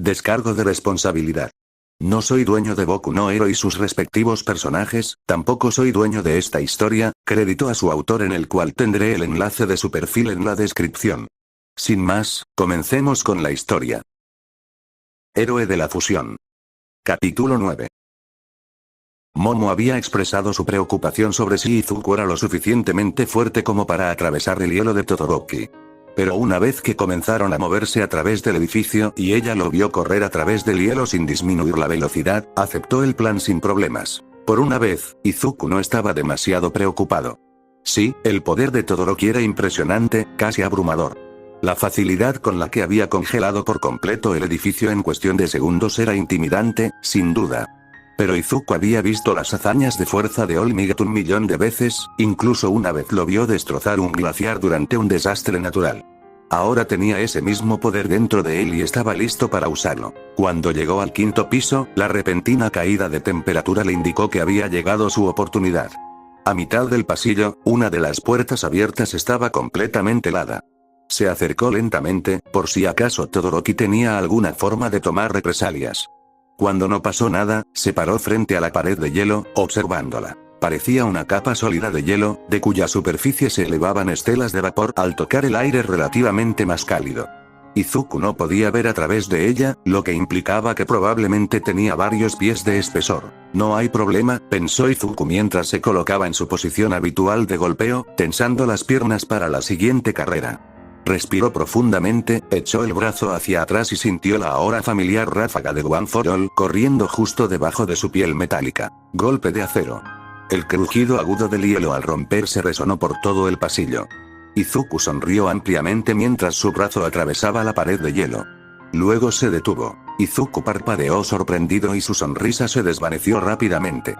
Descargo de responsabilidad. No soy dueño de Boku no Hero y sus respectivos personajes, tampoco soy dueño de esta historia, crédito a su autor en el cual tendré el enlace de su perfil en la descripción. Sin más, comencemos con la historia. Héroe de la fusión. Capítulo 9. Momo había expresado su preocupación sobre si Izuku era lo suficientemente fuerte como para atravesar el hielo de Todoroki. Pero una vez que comenzaron a moverse a través del edificio y ella lo vio correr a través del hielo sin disminuir la velocidad, aceptó el plan sin problemas. Por una vez, Izuku no estaba demasiado preocupado. Sí, el poder de Todoroki era impresionante, casi abrumador. La facilidad con la que había congelado por completo el edificio en cuestión de segundos era intimidante, sin duda. Pero Izuku había visto las hazañas de fuerza de All Might 1.000.000 de veces, incluso una vez lo vio destrozar un glaciar durante un desastre natural. Ahora tenía ese mismo poder dentro de él y estaba listo para usarlo. Cuando llegó al quinto piso, la repentina caída de temperatura le indicó que había llegado su oportunidad. A mitad del pasillo, una de las puertas abiertas estaba completamente helada. Se acercó lentamente, por si acaso Todoroki tenía alguna forma de tomar represalias. Cuando no pasó nada, se paró frente a la pared de hielo, observándola. Parecía una capa sólida de hielo, de cuya superficie se elevaban estelas de vapor al tocar el aire relativamente más cálido. Izuku no podía ver a través de ella, lo que implicaba que probablemente tenía varios pies de espesor. No hay problema, pensó Izuku mientras se colocaba en su posición habitual de golpeo, tensando las piernas para la siguiente carrera. Respiró profundamente, echó el brazo hacia atrás y sintió la ahora familiar ráfaga de One for All corriendo justo debajo de su piel metálica. Golpe de acero. El crujido agudo del hielo al romperse resonó por todo el pasillo. Izuku sonrió ampliamente mientras su brazo atravesaba la pared de hielo. Luego se detuvo. Izuku parpadeó sorprendido y su sonrisa se desvaneció rápidamente.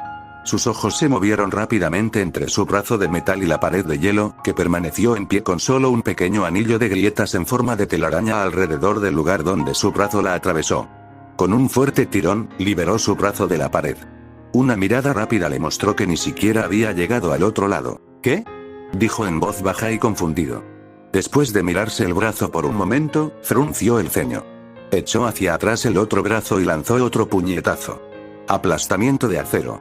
Sus ojos se movieron rápidamente entre su brazo de metal y la pared de hielo, que permaneció en pie con solo un pequeño anillo de grietas en forma de telaraña alrededor del lugar donde su brazo la atravesó. Con un fuerte tirón, liberó su brazo de la pared. Una mirada rápida le mostró que ni siquiera había llegado al otro lado. ¿Qué? Dijo en voz baja y confundido. Después de mirarse el brazo por un momento, frunció el ceño. Echó hacia atrás el otro brazo y lanzó otro puñetazo. Aplastamiento de acero.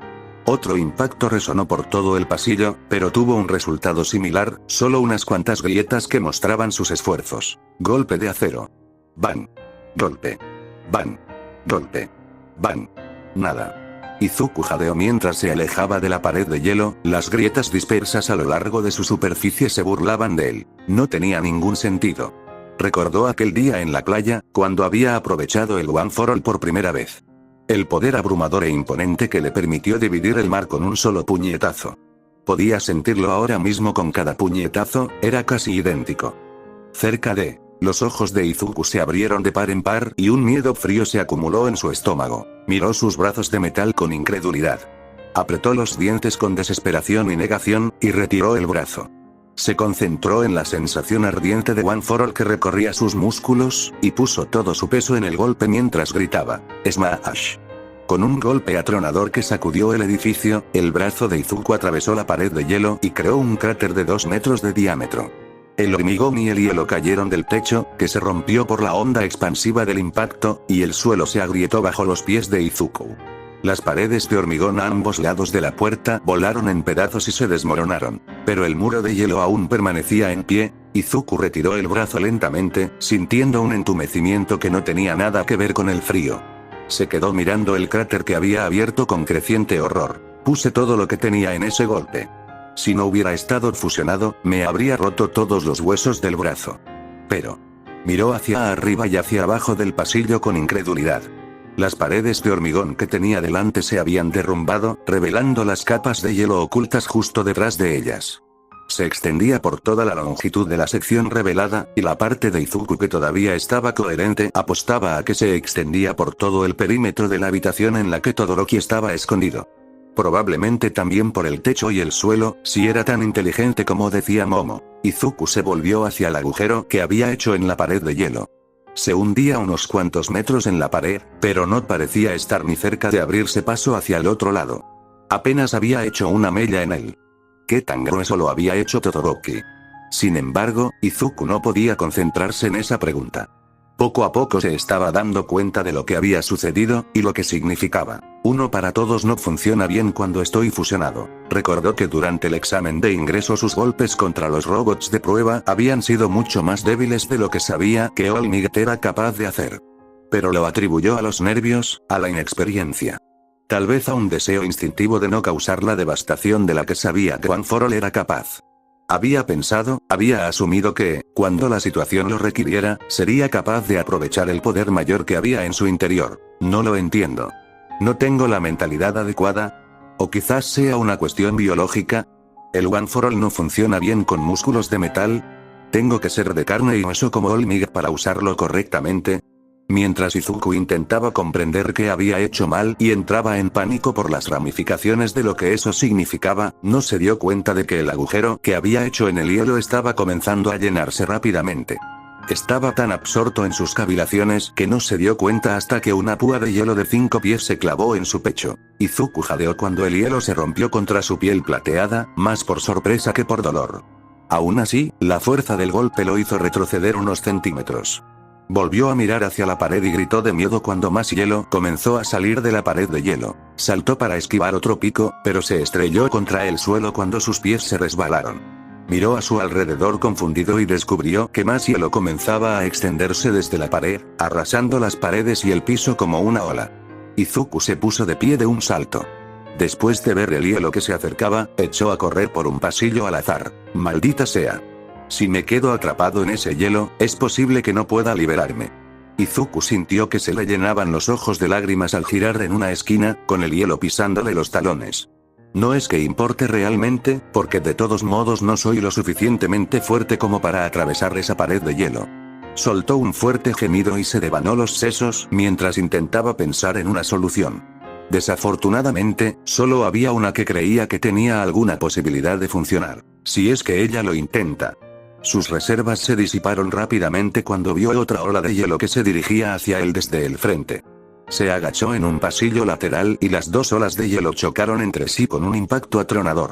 Otro impacto resonó por todo el pasillo, pero tuvo un resultado similar, solo unas cuantas grietas que mostraban sus esfuerzos. Golpe de acero. Ban. Golpe. Ban. Golpe. Ban. Nada. Izuku jadeó mientras se alejaba de la pared de hielo, las grietas dispersas a lo largo de su superficie se burlaban de él. No tenía ningún sentido. Recordó aquel día en la playa, cuando había aprovechado el One for All por primera vez. El poder abrumador e imponente que le permitió dividir el mar con un solo puñetazo. Podía sentirlo ahora mismo con cada puñetazo, era casi idéntico. Cerca de... Los ojos de Izuku se abrieron de par en par y un miedo frío se acumuló en su estómago. Miró sus brazos de metal con incredulidad. Apretó los dientes con desesperación y negación, y retiró el brazo. Se concentró en la sensación ardiente de One for All que recorría sus músculos, y puso todo su peso en el golpe mientras gritaba, ¡Smash! Con un golpe atronador que sacudió el edificio, el brazo de Izuku atravesó la pared de hielo y creó un cráter de 2 metros de diámetro. El hormigón y el hielo cayeron del techo, que se rompió por la onda expansiva del impacto, y el suelo se agrietó bajo los pies de Izuku. Las paredes de hormigón a ambos lados de la puerta volaron en pedazos y se desmoronaron, pero el muro de hielo aún permanecía en pie. Izuku retiró el brazo lentamente, sintiendo un entumecimiento que no tenía nada que ver con el frío. Se quedó mirando el cráter que había abierto con creciente horror. Puse todo lo que tenía en ese golpe. Si no hubiera estado fusionado, me habría roto todos los huesos del brazo. Pero... miró hacia arriba y hacia abajo del pasillo con incredulidad. Las paredes de hormigón que tenía delante se habían derrumbado, revelando las capas de hielo ocultas justo detrás de ellas. Se extendía por toda la longitud de la sección revelada, y la parte de Izuku que todavía estaba coherente apostaba a que se extendía por todo el perímetro de la habitación en la que Todoroki estaba escondido. Probablemente también por el techo y el suelo, si era tan inteligente como decía Momo. Izuku se volvió hacia el agujero que había hecho en la pared de hielo. Se hundía unos cuantos metros en la pared, pero no parecía estar ni cerca de abrirse paso hacia el otro lado. Apenas había hecho una mella en él. ¿Qué tan grueso lo había hecho Todoroki? Sin embargo, Izuku no podía concentrarse en esa pregunta. Poco a poco se estaba dando cuenta de lo que había sucedido, y lo que significaba. Uno para todos no funciona bien cuando estoy fusionado. Recordó que durante el examen de ingreso sus golpes contra los robots de prueba habían sido mucho más débiles de lo que sabía que All Might era capaz de hacer. Pero lo atribuyó a los nervios, a la inexperiencia. Tal vez a un deseo instintivo de no causar la devastación de la que sabía que One for All era capaz. Había asumido que, cuando la situación lo requiriera, sería capaz de aprovechar el poder mayor que había en su interior. No lo entiendo. ¿No tengo la mentalidad adecuada? ¿O quizás sea una cuestión biológica? ¿El One for All no funciona bien con músculos de metal? ¿Tengo que ser de carne y hueso como All Might para usarlo correctamente? Mientras Izuku intentaba comprender qué había hecho mal y entraba en pánico por las ramificaciones de lo que eso significaba, no se dio cuenta de que el agujero que había hecho en el hielo estaba comenzando a llenarse rápidamente. Estaba tan absorto en sus cavilaciones que no se dio cuenta hasta que una púa de hielo de 5 pies se clavó en su pecho. Izuku jadeó cuando el hielo se rompió contra su piel plateada, más por sorpresa que por dolor. Aún así, la fuerza del golpe lo hizo retroceder unos centímetros. Volvió a mirar hacia la pared y gritó de miedo cuando más hielo comenzó a salir de la pared de hielo. Saltó para esquivar otro pico, pero se estrelló contra el suelo cuando sus pies se resbalaron. Miró a su alrededor confundido y descubrió que más hielo comenzaba a extenderse desde la pared, arrasando las paredes y el piso como una ola. Izuku se puso de pie de un salto. Después de ver el hielo que se acercaba, echó a correr por un pasillo al azar. ¡Maldita sea! Si me quedo atrapado en ese hielo, es posible que no pueda liberarme. Izuku sintió que se le llenaban los ojos de lágrimas al girar en una esquina, con el hielo pisándole los talones. No es que importe realmente, porque de todos modos no soy lo suficientemente fuerte como para atravesar esa pared de hielo. Soltó un fuerte gemido y se devanó los sesos mientras intentaba pensar en una solución. Desafortunadamente, solo había una que creía que tenía alguna posibilidad de funcionar. Si es que ella lo intenta. Sus reservas se disiparon rápidamente cuando vio otra ola de hielo que se dirigía hacia él desde el frente. Se agachó en un pasillo lateral y las dos olas de hielo chocaron entre sí con un impacto atronador.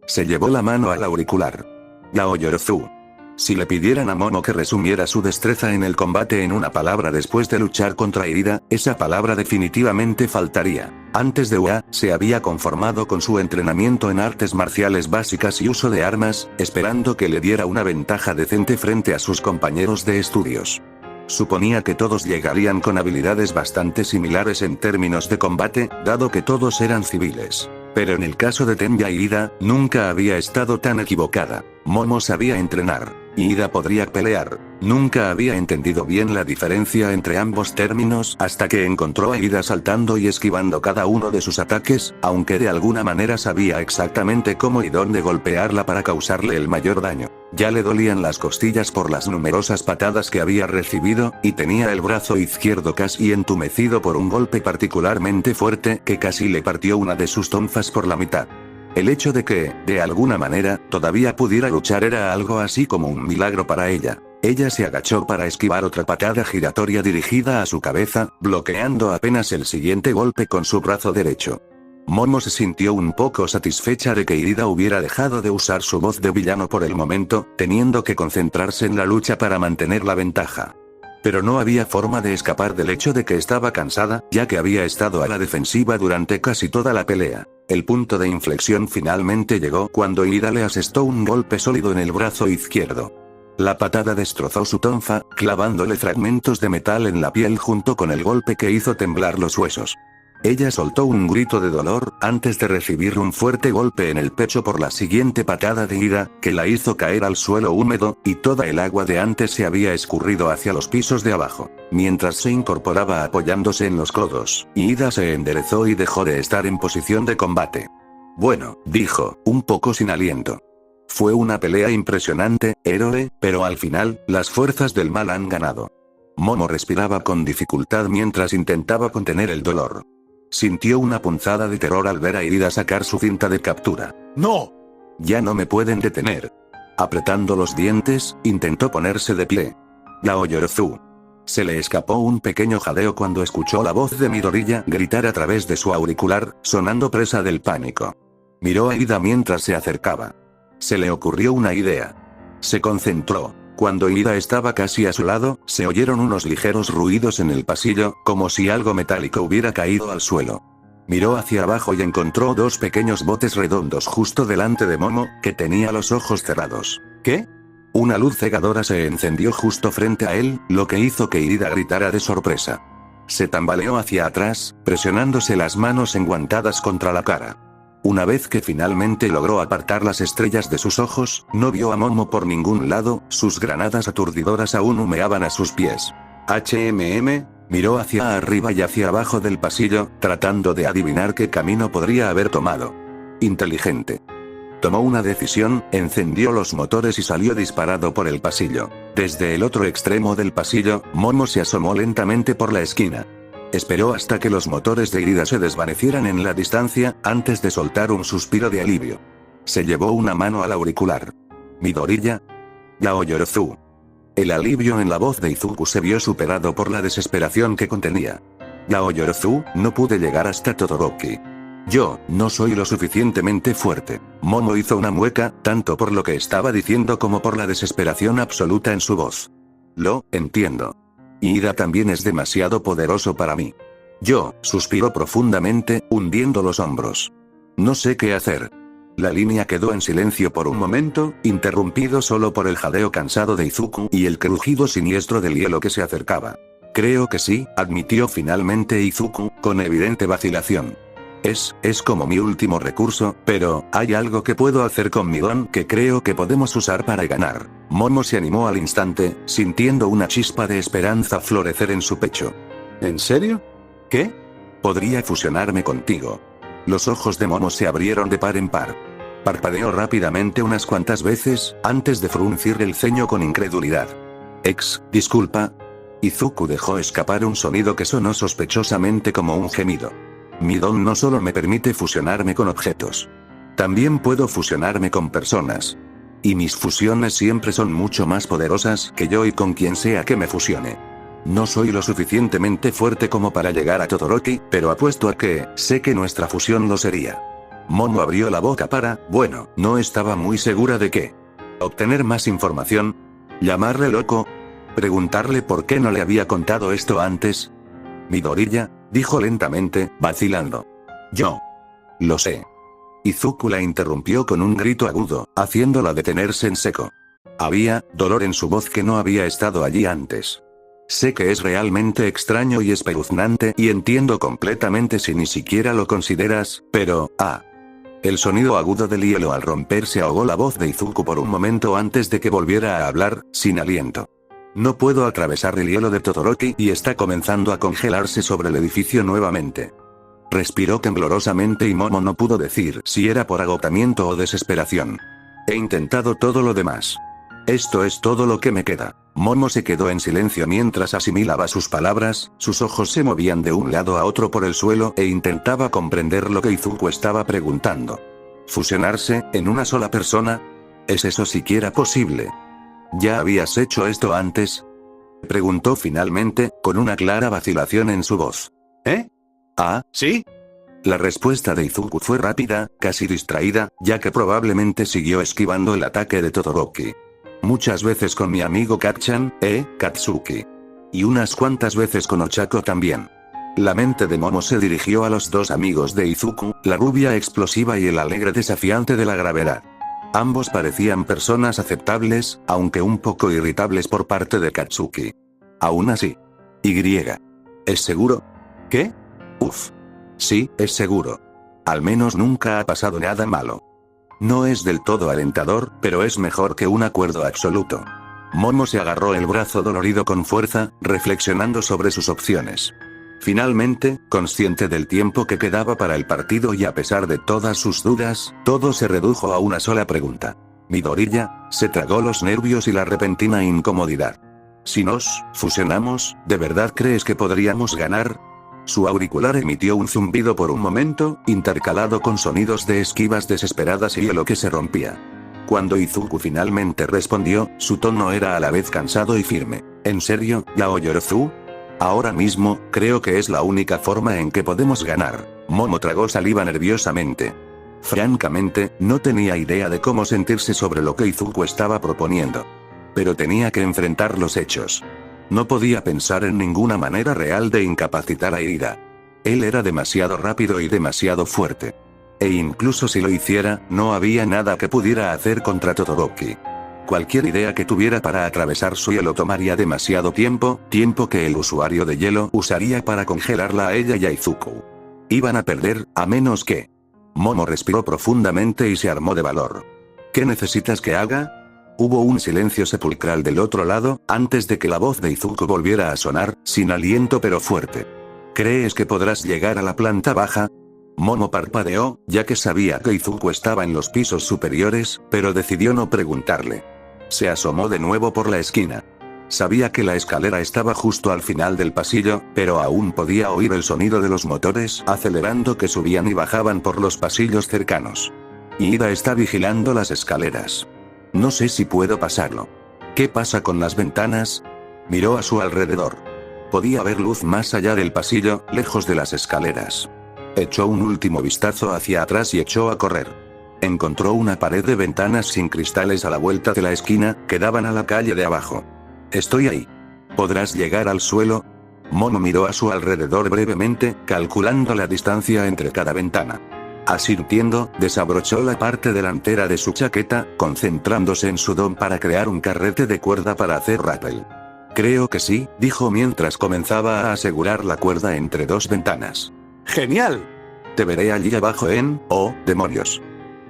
Se llevó la mano al auricular. Yaoyorozu. Si le pidieran a Momo que resumiera su destreza en el combate en una palabra después de luchar contra Irida, esa palabra definitivamente faltaría. Antes de UA, se había conformado con su entrenamiento en artes marciales básicas y uso de armas, esperando que le diera una ventaja decente frente a sus compañeros de estudios. Suponía que todos llegarían con habilidades bastante similares en términos de combate, dado que todos eran civiles. Pero en el caso de Tenya y Ida, nunca había estado tan equivocada. Momo sabía entrenar. Y Ida podría pelear. Nunca había entendido bien la diferencia entre ambos términos hasta que encontró a Ida saltando y esquivando cada uno de sus ataques, aunque de alguna manera sabía exactamente cómo y dónde golpearla para causarle el mayor daño. Ya le dolían las costillas por las numerosas patadas que había recibido, y tenía el brazo izquierdo casi entumecido por un golpe particularmente fuerte que casi le partió una de sus tonfas por la mitad. El hecho de que, de alguna manera, todavía pudiera luchar era algo así como un milagro para ella. Ella se agachó para esquivar otra patada giratoria dirigida a su cabeza, bloqueando apenas el siguiente golpe con su brazo derecho. Momo se sintió un poco satisfecha de que Irida hubiera dejado de usar su voz de villano por el momento, teniendo que concentrarse en la lucha para mantener la ventaja. Pero no había forma de escapar del hecho de que estaba cansada, ya que había estado a la defensiva durante casi toda la pelea. El punto de inflexión finalmente llegó cuando Irida le asestó un golpe sólido en el brazo izquierdo. La patada destrozó su tonfa, clavándole fragmentos de metal en la piel junto con el golpe que hizo temblar los huesos. Ella soltó un grito de dolor, antes de recibir un fuerte golpe en el pecho por la siguiente patada de Ida, que la hizo caer al suelo húmedo, y toda el agua de antes se había escurrido hacia los pisos de abajo. Mientras se incorporaba apoyándose en los codos, Ida se enderezó y dejó de estar en posición de combate. Bueno, dijo, un poco sin aliento. Fue una pelea impresionante, héroe, pero al final, las fuerzas del mal han ganado. Momo respiraba con dificultad mientras intentaba contener el dolor. Sintió una punzada de terror al ver a Irida sacar su cinta de captura. ¡No! Ya no me pueden detener. Apretando los dientes, intentó ponerse de pie. Yaoyorozu. Se le escapó un pequeño jadeo cuando escuchó la voz de Midoriya gritar a través de su auricular, sonando presa del pánico. Miró a Ida mientras se acercaba. Se le ocurrió una idea. Se concentró. Cuando Ida estaba casi a su lado, se oyeron unos ligeros ruidos en el pasillo, como si algo metálico hubiera caído al suelo. Miró hacia abajo y encontró dos pequeños botes redondos justo delante de Momo, que tenía los ojos cerrados. ¿Qué? Una luz cegadora se encendió justo frente a él, lo que hizo que Ida gritara de sorpresa. Se tambaleó hacia atrás, presionándose las manos enguantadas contra la cara. Una vez que finalmente logró apartar las estrellas de sus ojos, no vio a Momo por ningún lado, sus granadas aturdidoras aún humeaban a sus pies. Miró hacia arriba y hacia abajo del pasillo, tratando de adivinar qué camino podría haber tomado. Inteligente. Tomó una decisión, encendió los motores y salió disparado por el pasillo. Desde el otro extremo del pasillo, Momo se asomó lentamente por la esquina. Esperó hasta que los motores de Ida se desvanecieran en la distancia, antes de soltar un suspiro de alivio. Se llevó una mano al auricular. Midoriya. Yaoyorozu. El alivio en la voz de Izuku se vio superado por la desesperación que contenía. Yaoyorozu, no pude llegar hasta Todoroki. Yo, no soy lo suficientemente fuerte. Momo hizo una mueca, tanto por lo que estaba diciendo como por la desesperación absoluta en su voz. Lo entiendo. Ida también es demasiado poderoso para mí. Yo, suspiró profundamente, hundiendo los hombros. No sé qué hacer. La línea quedó en silencio por un momento, interrumpido solo por el jadeo cansado de Izuku y el crujido siniestro del hielo que se acercaba. Creo que sí, admitió finalmente Izuku, con evidente vacilación. Es como mi último recurso, pero, hay algo que puedo hacer con mi don que creo que podemos usar para ganar. Momo se animó al instante, sintiendo una chispa de esperanza florecer en su pecho. ¿En serio? ¿Qué? Podría fusionarme contigo. Los ojos de Momo se abrieron de par en par. Parpadeó rápidamente unas cuantas veces, antes de fruncir el ceño con incredulidad. Disculpa. Izuku dejó escapar un sonido que sonó sospechosamente como un gemido. Mi don no solo me permite fusionarme con objetos. También puedo fusionarme con personas. Y mis fusiones siempre son mucho más poderosas que yo y con quien sea que me fusione. No soy lo suficientemente fuerte como para llegar a Todoroki, pero apuesto a que, sé que nuestra fusión lo sería. Momo abrió la boca bueno, no estaba muy segura de qué. Obtener más información. ¿Llamarle loco? ¿Preguntarle por qué no le había contado esto antes? Midoriya, dijo lentamente, vacilando. Yo. Lo sé. Izuku la interrumpió con un grito agudo, haciéndola detenerse en seco. Había dolor en su voz que no había estado allí antes. Sé que es realmente extraño y espeluznante y entiendo completamente si ni siquiera lo consideras, pero, El sonido agudo del hielo al romperse ahogó la voz de Izuku por un momento antes de que volviera a hablar, sin aliento. No puedo atravesar el hielo de Todoroki y está comenzando a congelarse sobre el edificio nuevamente. Respiró temblorosamente y Momo no pudo decir si era por agotamiento o desesperación. He intentado todo lo demás. Esto es todo lo que me queda. Momo se quedó en silencio mientras asimilaba sus palabras, sus ojos se movían de un lado a otro por el suelo e intentaba comprender lo que Izuku estaba preguntando. ¿Fusionarse, en una sola persona? ¿Es eso siquiera posible? ¿Ya habías hecho esto antes? Preguntó finalmente, con una clara vacilación en su voz. ¿Eh? ¿Sí? La respuesta de Izuku fue rápida, casi distraída, ya que probablemente siguió esquivando el ataque de Todoroki. Muchas veces con mi amigo Katchan, Katsuki. Y unas cuantas veces con Ochako también. La mente de Momo se dirigió a los dos amigos de Izuku, la rubia explosiva y el alegre desafiante de la gravedad. Ambos parecían personas aceptables, aunque un poco irritables por parte de Katsuki. Aún así. ¿Es seguro? ¿Qué? Sí, es seguro. Al menos nunca ha pasado nada malo. No es del todo alentador, pero es mejor que un acuerdo absoluto. Momo se agarró el brazo dolorido con fuerza, reflexionando sobre sus opciones. Finalmente, consciente del tiempo que quedaba para el partido y a pesar de todas sus dudas, todo se redujo a una sola pregunta. Midoriya, se tragó los nervios y la repentina incomodidad. Si nos fusionamos, ¿de verdad crees que podríamos ganar? Su auricular emitió un zumbido por un momento, intercalado con sonidos de esquivas desesperadas y hielo que se rompía. Cuando Izuku finalmente respondió, su tono era a la vez cansado y firme. ¿En serio, Yaoyorozu? Ahora mismo, creo que es la única forma en que podemos ganar. Momo tragó saliva nerviosamente. Francamente, no tenía idea de cómo sentirse sobre lo que Izuku estaba proponiendo. Pero tenía que enfrentar los hechos. No podía pensar en ninguna manera real de incapacitar a Ida. Él era demasiado rápido y demasiado fuerte. E incluso si lo hiciera, no había nada que pudiera hacer contra Todoroki. Cualquier idea que tuviera para atravesar su hielo tomaría demasiado tiempo que el usuario de hielo usaría para congelarla a ella y a Izuku. Iban a perder, a menos que... Momo respiró profundamente y se armó de valor. ¿Qué necesitas que haga? Hubo un silencio sepulcral del otro lado, antes de que la voz de Izuku volviera a sonar, sin aliento pero fuerte. ¿Crees que podrás llegar a la planta baja? Momo parpadeó, ya que sabía que Izuku estaba en los pisos superiores, pero decidió no preguntarle. Se asomó de nuevo por la esquina. Sabía que la escalera estaba justo al final del pasillo, pero aún podía oír el sonido de los motores acelerando que subían y bajaban por los pasillos cercanos. Ida está vigilando las escaleras. No sé si puedo pasarlo. ¿Qué pasa con las ventanas? Miró a su alrededor. Podía ver luz más allá del pasillo, lejos de las escaleras. Echó un último vistazo hacia atrás y echó a correr. Encontró una pared de ventanas sin cristales a la vuelta de la esquina, que daban a la calle de abajo. Estoy ahí. ¿Podrás llegar al suelo? Momo miró a su alrededor brevemente, calculando la distancia entre cada ventana. Asintiendo, desabrochó la parte delantera de su chaqueta, concentrándose en su don para crear un carrete de cuerda para hacer rappel. Creo que sí, dijo mientras comenzaba a asegurar la cuerda entre dos ventanas. ¡Genial! Te veré allí abajo oh, demonios.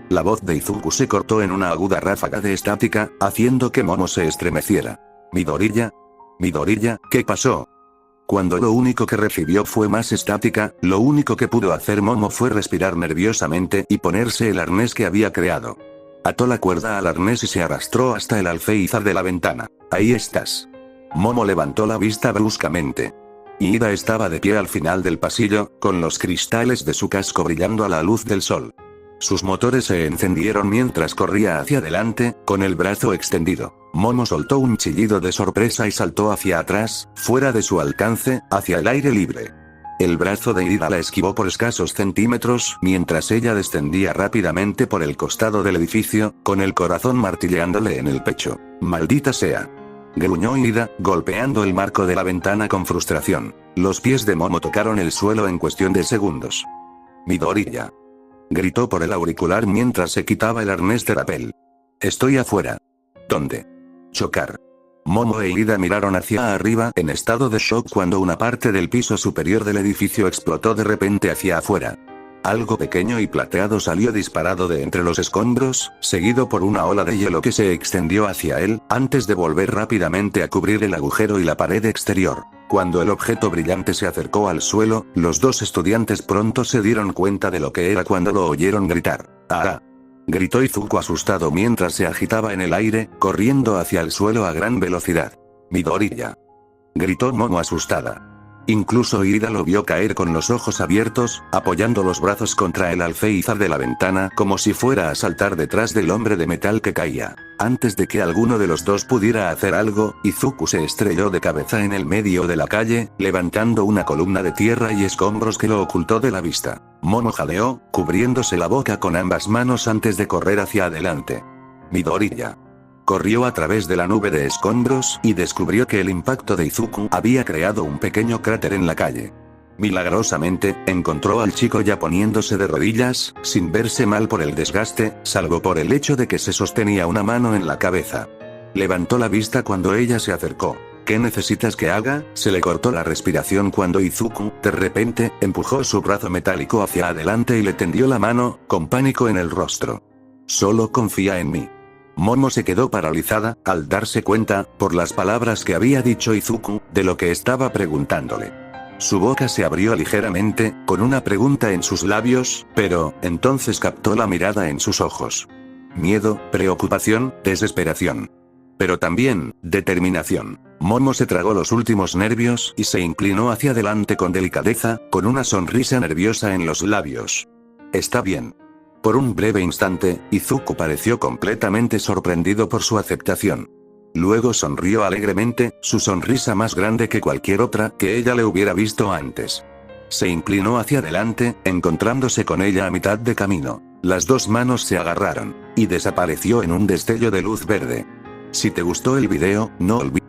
La voz de Izuku se cortó en una aguda ráfaga de estática, haciendo que Momo se estremeciera. ¿Midoriya? ¿Midoriya, qué pasó? Cuando lo único que recibió fue más estática, lo único que pudo hacer Momo fue respirar nerviosamente y ponerse el arnés que había creado. Ató la cuerda al arnés y se arrastró hasta el alféizar de la ventana. Ahí estás. Momo levantó la vista bruscamente. Ida estaba de pie al final del pasillo, con los cristales de su casco brillando a la luz del sol. Sus motores se encendieron mientras corría hacia adelante, con el brazo extendido. Momo soltó un chillido de sorpresa y saltó hacia atrás, fuera de su alcance, hacia el aire libre. El brazo de Ida la esquivó por escasos centímetros, mientras ella descendía rápidamente por el costado del edificio, con el corazón martilleándole en el pecho. ¡Maldita sea! Gruñó Ida, golpeando el marco de la ventana con frustración. Los pies de Momo tocaron el suelo en cuestión de segundos. «Midoriya», gritó por el auricular mientras se quitaba el arnés de rappel. «Estoy afuera». «¿Dónde?» «Chocar». Momo e Ida miraron hacia arriba en estado de shock cuando una parte del piso superior del edificio explotó de repente hacia afuera. Algo pequeño y plateado salió disparado de entre los escombros, seguido por una ola de hielo que se extendió hacia él, antes de volver rápidamente a cubrir el agujero y la pared exterior. Cuando el objeto brillante se acercó al suelo, los dos estudiantes pronto se dieron cuenta de lo que era cuando lo oyeron gritar. ¡Ah! Gritó Izuku asustado mientras se agitaba en el aire, corriendo hacia el suelo a gran velocidad. «Midoriya», gritó Momo asustada. Incluso Ida lo vio caer con los ojos abiertos, apoyando los brazos contra el alféizar de la ventana como si fuera a saltar detrás del hombre de metal que caía. Antes de que alguno de los dos pudiera hacer algo, Izuku se estrelló de cabeza en el medio de la calle, levantando una columna de tierra y escombros que lo ocultó de la vista. Momo jadeó, cubriéndose la boca con ambas manos antes de correr hacia adelante. «Midoriya». Corrió a través de la nube de escombros y descubrió que el impacto de Izuku había creado un pequeño cráter en la calle. Milagrosamente, encontró al chico ya poniéndose de rodillas, sin verse mal por el desgaste, salvo por el hecho de que se sostenía una mano en la cabeza. Levantó la vista cuando ella se acercó. «¿Qué necesitas que haga?». Se le cortó la respiración cuando Izuku, de repente, empujó su brazo metálico hacia adelante y le tendió la mano, con pánico en el rostro. «Solo confía en mí». Momo se quedó paralizada, al darse cuenta, por las palabras que había dicho Izuku, de lo que estaba preguntándole. Su boca se abrió ligeramente, con una pregunta en sus labios, pero, entonces captó la mirada en sus ojos. Miedo, preocupación, desesperación. Pero también, determinación. Momo se tragó los últimos nervios y se inclinó hacia adelante con delicadeza, con una sonrisa nerviosa en los labios. «Está bien». Por un breve instante, Izuku pareció completamente sorprendido por su aceptación. Luego sonrió alegremente, su sonrisa más grande que cualquier otra que ella le hubiera visto antes. Se inclinó hacia adelante, encontrándose con ella a mitad de camino. Las dos manos se agarraron, y desapareció en un destello de luz verde. Si te gustó el video, no olvides